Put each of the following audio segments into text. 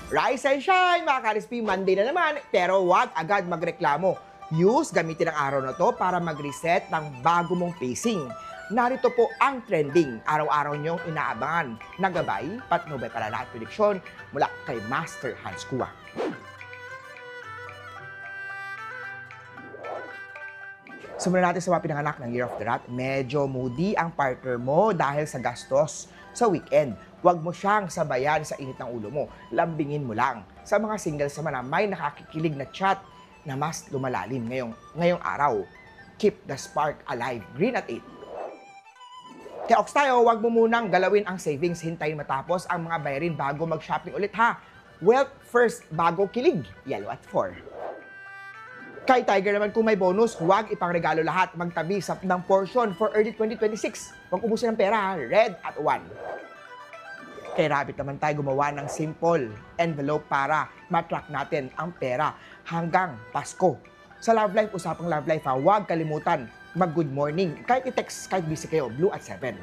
Rise and shine, mga ka-RSP, Monday na naman, pero wag agad magreklamo. Gamitin ang araw na to para mag-reset ng bago mong pacing. Narito po ang trending, araw-araw niyong inaabangan na gabay, patnubay para lahat prediksyon mula kay Master Hans Kua. Simulan natin sa mga pinanganak ng Year of the Rat. Medyo moody ang partner mo dahil sa gastos sa weekend. Huwag mo siyang sabayan sa init ng ulo mo. Lambingin mo lang. Sa mga singles naman na may nakakikilig na chat na mas lumalalim ngayong araw. Keep the spark alive. Green at 8. Kaya Ox tayo, huwag mo munang galawin ang savings. Hintayin matapos ang mga bayarin bago mag-shopping ulit ha. Wealth first bago kilig. Yellow at 4. Kay Tiger naman, kung may bonus, huwag ipangregalo lahat. Magtabi ng portion for early 2026. Huwag ubusin ng pera, red at 1. Kay Rabbit naman tayo gumawa ng simple envelope para matrack natin ang pera hanggang Pasko. Sa love life, usapang love life ha, huwag kalimutan mag-good morning. Kahit i-text, kahit busy kayo, blue at 7.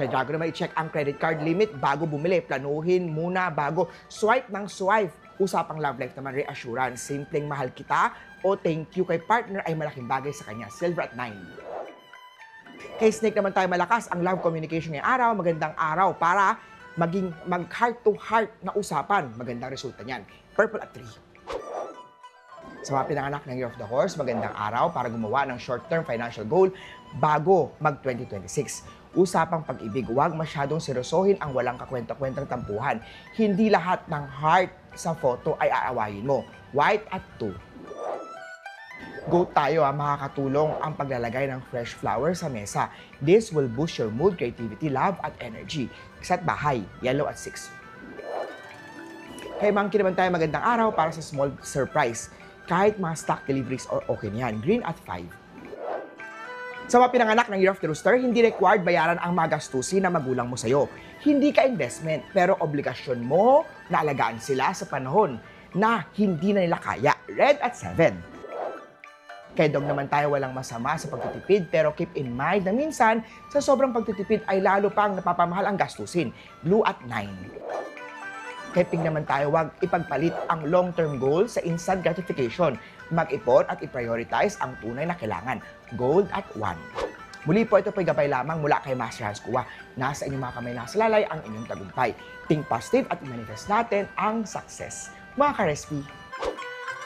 Kay Drago naman, i-check ang credit card limit bago bumili. Planuhin muna bago swipe ng swipe. Usapang love life naman, reassurance. Simpleng mahal kita o thank you kay partner ay malaking bagay sa kanya. Silver at 9. Kay Snake naman tayo, malakas ang love communication ngayong araw. Magandang araw para maging mag-heart to heart na usapan. Magandang resulta niyan. Purple at 3. Sa mga pinanganak ng Year of the Horse, magandang araw para gumawa ng short-term financial goal bago mag-2026. Usapang pag-ibig, huwag masyadong seryosohin ang walang kakwenta-kwentang tampuhan. Hindi lahat ng heart sa photo ay aawayin mo. White at 2. Go tayo makakatulong ang paglalagay ng fresh flowers sa mesa. This will boost your mood, creativity, love at energy. Sa bahay, yellow at 6. Kay Monkey naman tayo, magandang araw para sa small surprise. Kahit mga stock deliveries or okay niyan. Green at 5. Sa mga pinanganak ng Year of the Rooster, hindi required bayaran ang mga gastusin na magulang mo sa'yo. Hindi ka investment, pero obligasyon mo na alagaan sila sa panahon na hindi na nila kaya. Red at 7. Kay Dog naman tayo, walang masama sa pagtitipid, pero keep in mind na minsan, sa sobrang pagtitipid ay lalo pang napapamahal ang gastusin. Blue at 9. Kay Pink naman tayo, huwag ipagpalit ang long-term goal sa instant gratification. Mag-ipon at i-prioritize ang tunay na kailangan. Gold at 1. Muli po, ito po'y gabay lamang mula kay Master Hans Kua. Nasa inyong mga kamay nasa lalay ang inyong tagumpay. Think positive at i-manifest natin ang success. Mga ka-RSP.